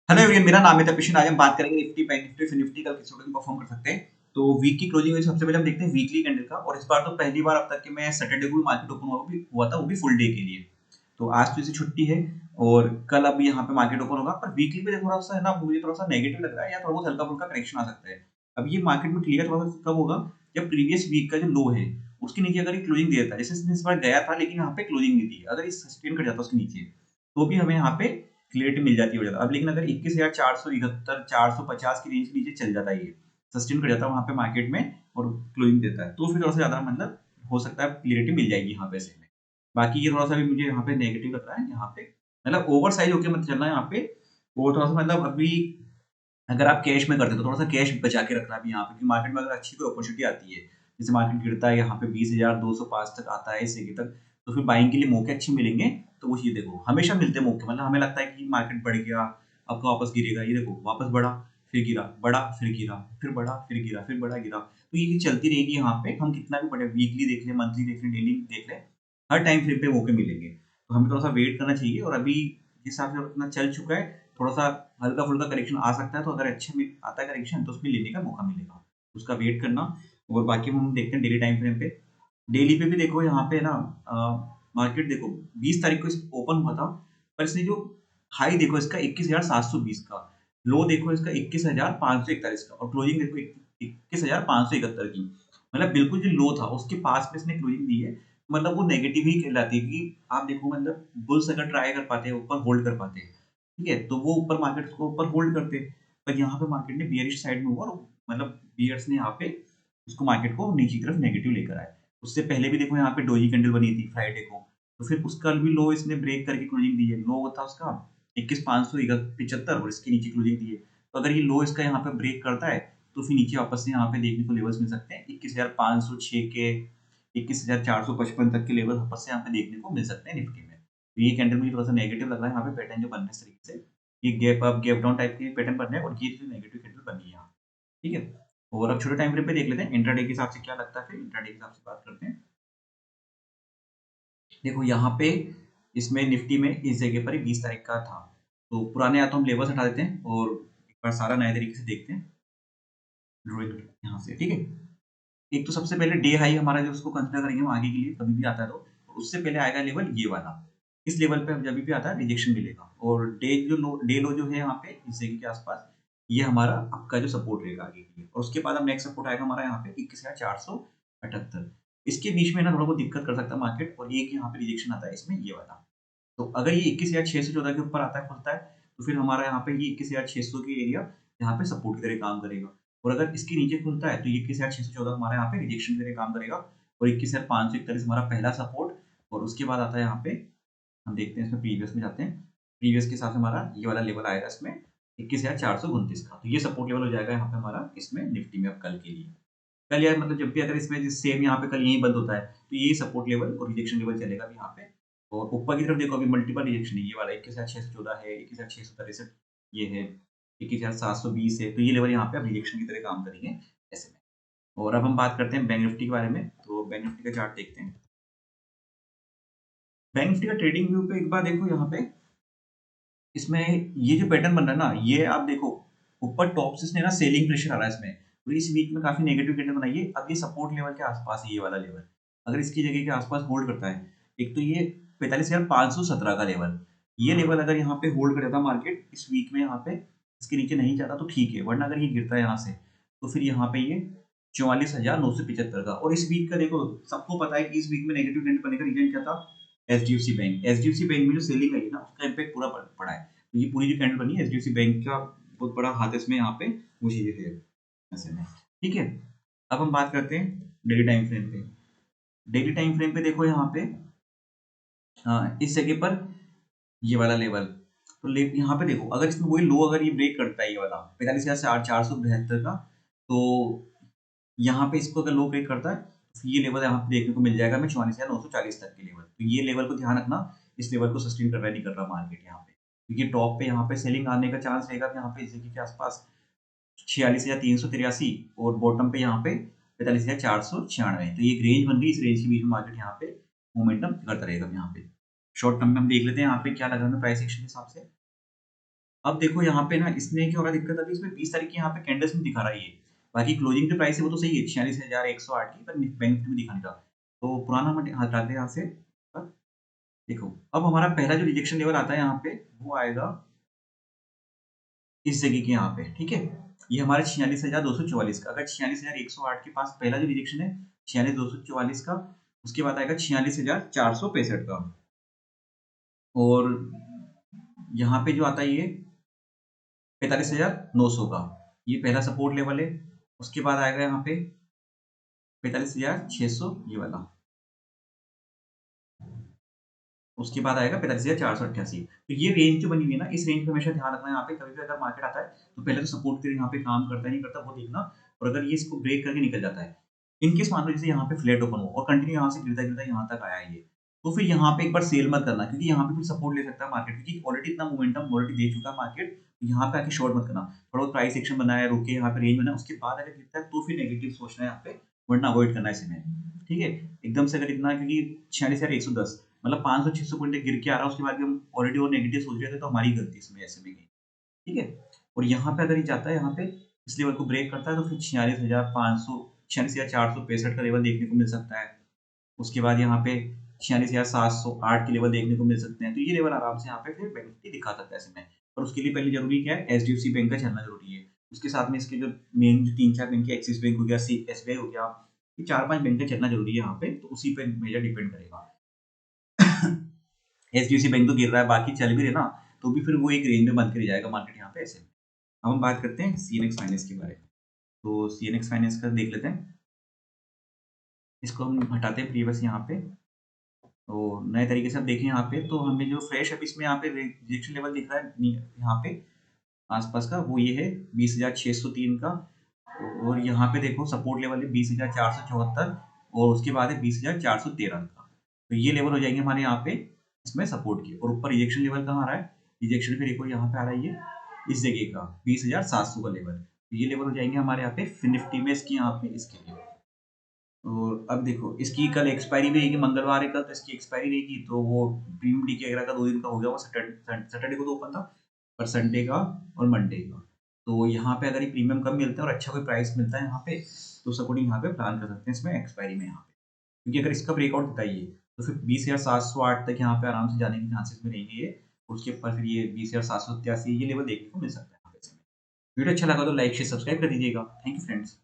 Hello everyone, मेरा नाम है तपिशन। आज हम बात करेंगे निफ्टी, बैंक निफ्टी, फिर निफ्टी कल किस तरह परफॉर्म कर सकते हैं। तो वीक की क्लोजिंग में सबसे पहले हम देखते हैं वीकली कैंडल का। और इस बार तो पहली बार अब तक कि मैं सैटरडे को भी मार्केट ओपन हुआ था, वो भी फुल डे के लिए। तो आज तो इसे छुट्टी है और कल अब यहाँ पे मार्केट ओपन होगा। पर वीकली पे थोड़ा सा है ना, मुझे थोड़ा सा नेगेटिव लग रहा है या थोड़ा बहुत हल्का फुल्का करेक्शन आ सकता है। अब ये मार्केट में क्लियर थोड़ा सा कब होगा, जब प्रीवियस वीक का जो लो है उसके नीचे अगर ये क्लोजिंग दे देता है। जैसे इसने इस बार गया था लेकिन यहाँ पे क्लोजिंग नहीं दी, अगर इस सस्टेन कर जाता उसके नीचे तो भी हमें यहाँ पे क्लियरिटी मिल जाती है हो जाता। अब लेकिन अगर 21,471 450 की रेंज के नीचे चल जाता है, ये सस्टेन कर जाता है वहां पे मार्केट में और क्लोजिंग देता है, तो फिर थोड़ा सा ज्यादा मतलब हो सकता है क्लियरिटी मिल जाएगी यहाँ पे से में। बाकी ये थोड़ा सा भी मुझे यहाँ पे नेगेटिव लग रहा है। यहाँ पे मतलब ओवर साइज होके मत चलना है यहाँ पे। वो थोड़ा सा मतलब अभी अगर आप कैश में करते हो तो थोड़ा सा कैश बचा के रखना भी यहाँ पे, क्योंकि मार्केट में अगर अच्छी कोई अपॉर्चुनिटी आती है, जैसे मार्केट गिरता है यहाँ पे 20,205 तक आता है इससे तक, तो फिर बाइंग के लिए मौके अच्छे मिलेंगे। तो वो चीज देखो, हमेशा मिलते हैं मौके। मतलब हमें लगता है कि मार्केट बढ़ गया, अब का वापस गिरेगा, ये देखो वापस बढ़ा, फिर गिरा, बढ़ा, फिर गिरा, फिर बढ़ा, फिर गिरा, फिर बढ़ा, गिरा। तो ये चीज चलती रहेगी यहाँ पे। हम कितना भी बढ़े, वीकली देख लें, मंथली देख लें, डेली देख लें, हर टाइम फ्रेम पे मौके मिलेंगे। तो हमें थोड़ा सा वेट करना चाहिए। और अभी जिस हिसाब से अपना चल चुका है, थोड़ा सा हल्का-फुल्का करेक्शन आ सकता है। तो अगर अच्छे में आता है करेक्शन तो उसमें लेने का मौका मिलेगा। उसका वेट करना। और बाकी हम देखते हैं डेली टाइम फ्रेम पे। डेली पे भी देखो यहाँ पे ना, मार्केट देखो 20 तारीख को ओपन हुआ था, पर इसने जो हाई देखो इसका 21,720 का, लो देखो इसका 21,541 का, और क्लोजिंग देखो 21,571 की। मतलब बिल्कुल जो लो था उसके पास में इसने क्लोजिंग दी है। मतलब वो नेगेटिव ही कहलाती है कि आप देखो मतलब बुल्स अगर ट्राई कर पाते हैं, ऊपर होल्ड कर पाते हैं, ठीक है, तो वो ऊपर मार्केट को ऊपर होल्ड करते। पर यहाँ पे मार्केट ने बियरिश साइड में हुआ और मतलब बियर्स ने यहाँ पे उसको मार्केट को नीचे की तरफ नेगेटिव लेकर आए। उससे पहले भी देखो यहाँ पे डोजी कैंडल बनी थी फ्राइडे को, तो फिर उसका भी लो इसने ब्रेक करके क्लोजिंग दी है। लो था उसका 21,575 और इसके नीचे क्लोजिंग दी है। तो अगर ये लो इसका यहाँ पे ब्रेक करता है तो फिर नीचे वापस से यहाँ पे देखने को लेवल्स मिल सकते हैं 21,506 के, 21,455 तक के लेवल वापस से यहाँ पे देखने को मिल सकते हैं निफ्टी में। तो ये कैंडल मुझे थोड़ा सा नेगेटिव लग रहा है यहाँ पे, पैटर्न जो बन रहा है इस तरीके से। ये gap up gap down type के पैटर्न बन रहे हैं और ये जो नेगेटिव कैंडल बनी है यहाँ, ठीक है। और अब छोटे टाइम फ्रेम पे देख लेते हैं इंट्राडे के हिसाब से क्या लगता है, फिर इंट्राडे के हिसाब से बात करते हैं। देखो यहाँ पे इसमें निफ्टी में इस जगह पर ही 20 तारीख का था। तो पुराने या तो हम लेवल्स हटा देते हैं और एक बार सारा नए तरीके से देखते हैं ड्रॉइंग यहाँ से, ठीक है। एक तो सबसे पहले डे हाई हमारा जो उसको कंसिडर करेंगे हम आगे के लिए कभी भी आता है तो उससे पहले आएगा लेवल ये वाला। इस लेवल पे हम जब भी आता है रिजेक्शन मिलेगा। और डे लो जो है यहाँ पे इस जगह के आसपास, ये हमारा आपका जो सपोर्ट रहेगा आगे के लिए। और उसके बाद अब नेक्स्ट सपोर्ट आएगा हमारा यहाँ पे 21,478। इसके बीच में ना थोड़ा बहुत दिक्कत कर सकता है मार्केट, और ये कि यहाँ पे रिजेक्शन आता है इसमें ये वाला। तो अगर ये 21,614 के ऊपर आता है, खुलता है, तो फिर हमारा यहाँ पे ये 21,600 की एरिया यहाँ पे सपोर्ट की तरह काम करेगा। और अगर इसके नीचे खुलता है तो ये 21,614 हमारा यहाँ पे रिजेक्शन की तरह काम करेगा। और 21,541 हमारा पहला सपोर्ट। और उसके बाद आता है यहाँ पे, हम देखते हैं इसमें प्रीवियस में जाते हैं। प्रीवियस के साथ हमारा ये वाला लेवल आएगा इसमें 21,429 का। तो ये सपोर्ट लेवल हो जाएगा यहाँ पे हमारा इसमें निफ्टी में अब कल के लिए। कल यार मतलब जब भी अगर इसमें सेम यहाँ पे कल यही बंद होता है तो ये सपोर्ट लेवल और रिजेक्शन लेवल चलेगा अभी यहाँ पे। और ऊपर की तरफ देखो अभी मल्टीपल रिजेक्शन है, ये वाला 21,614 है, 21,663 ये है, 21,720 है। तो ये लेवल यहाँ पे अब रिजेक्शन की तरह काम करेंगे ऐसे में। और अब हम बात करते हैं बैंक निफ्टी के बारे में। तो बैंक निफ्टी का चार्ट देखते हैं। बैंक निफ्टी का ट्रेडिंग व्यू पे एक बार देखो यहाँ पे, इसमें ये जो पैटर्न बन रहा है ना, ये आप देखो ऊपर टॉप से इसने ना सेलिंग प्रेशर आ रहा है इसमें। तो इस वीक में काफी नेगेटिव कैंडल बनाई है। अब ये सपोर्ट लेवल के आसपास है, ये वाला लेवल अगर इसकी जगह के आसपास होल्ड करता है, एक तो ये 45,517 का लेवल, ये लेवल अगर यहाँ पे होल्ड कर जाता मार्केट इस वीक में, यहाँ पे इसके नीचे नहीं जाता तो ठीक है, वरना अगर ये गिरता है यहाँ से तो फिर यहाँ पे ये 44,975 का। और इस वीक का देखो, सबको पता है कि इस वीक में नेगेटिव कैंडल बनने का रीजन क्या था, एचडीएफसी बैंक। एचडीएफसी बैंक में जो सेलिंग आई है ना, उसका इम्पैक्ट पूरा पड़ा है। तो ये पूरी जो कैंडल बनी है एचडीएफसी बैंक का बहुत बड़ा हाथ है इसमें, यहाँ पे वो चीजें है ऐसे में, ठीक है। अब हम बात करते हैं डेली टाइम फ्रेम पे। डेली टाइम फ्रेम पे देखो यहाँ पे, इस जगह पर ये वाला लेवल, तो यहाँ पे देखो अगर इसमें वही लो अगर ये ब्रेक करता है, ये वाला 45,472 का, तो यहाँ पे इसको अगर लो ब्रेक करता है तो ये लेवल यहाँ पे देखने को मिल जाएगा हमें 44,940 तक के लेवल। तो ये लेवल को ध्यान रखना, इस लेवल को सस्टेन कर रहा है नहीं कर रहा मार्केट यहाँ पे, क्योंकि टॉप पे यहाँ पे सेलिंग आने का चांस रहेगा यहाँ पे इस जगह के आसपास 46,383, और बॉटम पे यहाँ पे 45,496। तो ये एक रेंज बन गई, इस रेंज के बीच में मार्केट यहाँ पे मोमेंटम करता रहेगा यहाँ पे। शॉर्ट टर्म में हम देख लेते हैं यहाँ पे क्या लग रहा है प्राइस एक्शन के हिसाब से। अब देखो यहाँ पे ना इसने क्या हो रहा है दिक्कत, अभी इसमें 20 तारीख की यहाँ पे कैंडल्स में दिखा रहा है ये। बाकी क्लोजिंग जो प्राइस है वो तो सही है 46,108 की, पर बैंक निफ्टी में दिखा नहीं रहा। तो पुराना हम हटाते हैं यहाँ से। अब देखो अब हमारा पहला जो रिजेक्शन लेवल आता है यहाँ पे वो आएगा इस जगह के यहाँ पे, ठीक है। ये हमारा 46,244 का, अगर 46,108 के पास पहला जो रिजेक्शन है 46,244 का, उसके बाद आएगा 46,465 का, और यहाँ पे जो आता है ये 45,900 का, ये पहला सपोर्ट लेवल है। उसके बाद आएगा यहाँ पे 45,600 ये वाला, उसके बाद आएगा 45,488। तो ये रेंज जो बनी हुई है ना, इस रेंज पे हमेशा ध्यान रखना है। यहाँ पे कभी भी अगर मार्केट आता है तो पहले तो सपोर्ट के लिए यहाँ पे काम करता है नहीं करता वो देखना, और अगर ये इसको ब्रेक करके निकल जाता है, इनकेस मान लो जैसे यहाँ पे फ्लैट ओपन हो और कंटिन्यू यहाँ से गिरता गिरता यहाँ तक आया है ये, तो फिर यहाँ पे एक बार सेल मत करना, क्योंकि यहाँ पे फिर सपोर्ट ले सकता है मार्केट, क्योंकि ऑलरेडी इतना मोमेंटम ऑलरेडी दे चुका है मार्केट। यहाँ पे आके शॉर्ट मत करना, थोड़ा बहुत प्राइस एक्शन बनाया रुके यहाँ पे रेंज बना, उसके बाद अगर गिरता है तो फिर नेगेटिव सोचना है यहाँ पे, वरना अवॉइड करना है इसमें, ठीक है। एकदम से अगर इतना, क्योंकि 46,110 मतलब 500-600 पॉइंट गिर के आ रहा है, उसके बाद भी हम ऑलरेडी और नेगेटिव सोच रहे थे, तो हमारी गलती इसमें ऐसे में गई, ठीक है। और यहाँ पे अगर ये जाता है यहाँ पे इस लेवल को ब्रेक करता है तो फिर 46,500 46,465 का लेवल देखने को मिल सकता है। उसके बाद यहाँ पे 46,708 के लेवल देखने को मिल सकते हैं। तो ये लेवल आराम से यहाँ पे फिर बैंक निफ्टी दिखा सकता है इसमें। पर उसके लिए पहले जरूरी क्या है, एचडीएफसी बैंक का चलना जरूरी है। उसके साथ में इसके जो मेन जो 3-4 बैंक है, एक्सिस बैंक हो गया, एसबीआई हो गया, ये 4-5 बैंक का चलना जरूरी है यहाँ पे, तो उसी पे मेजर डिपेंड करेगा। एचडीएफसी बैंक तो गिर रहा है, बाकी चल भी रहे ना, तो भी फिर वो एक रेंज में बंद कर जाएगा मार्केट यहाँ पे ऐसे। अब हम बात करते हैं सीएनएक्स फाइनेंस के बारे में। तो सीएनएक्स फाइनेंस का देख लेते हैं, इसको हम हटाते हैं प्रीवियस यहाँ पे। तो नए तरीके से आप देखें यहाँ पे, तो हमें जो फ्रेश अभी इसमें यहाँ पे रिजेक्शन लेवल दिख रहा है यहाँ पे आसपास का, वो ये है 20,603 का, और यहाँ पे देखो सपोर्ट लेवल है 20,474, और उसके बाद है 20,413 का। तो ये लेवल हो जाएंगे हमारे यहाँ पे इसमें सपोर्ट के, और ऊपर रिजेक्शन लेवल कहाँ आ रहा है, रिजेक्शन फिर देखो यहाँ पे आ रहा है ये इस जगह का 20,700 का लेवल। तो ये लेवल हो जाएंगे हमारे यहाँ पे निफ्टी में इसकी यहाँ पे इसके लिए। और अब देखो इसकी कल एक्सपायरी भी रहेगी, मंगलवार है कल, तो इसकी एक्सपायरी रहेगी, तो वो प्रीमियम डी के का 2 दिन का हो गया, वो सैटरडे को तो ओपन था, पर संडे का और मंडे का। तो यहाँ पे अगर ये प्रीमियम कम मिलता है और अच्छा कोई प्राइस मिलता है यहाँ पे, तो उस अकॉर्डिंग यहाँ पे प्लान कर सकते हैं इसमें एक्सपायरी में यहाँ पे, क्योंकि अगर इसका ब्रेकआउट देता है ये, तो फिर 20,708 तक यहाँ पे आराम से जाने के चांसेस में रहेंगे ये। उसके ऊपर फिर ये 20,787 ये लेवल देखने को मिल सकता है यहाँ पे। वीडियो अच्छा लगा तो लाइक शेयर सब्सक्राइब कर दीजिएगा। Thank you friends.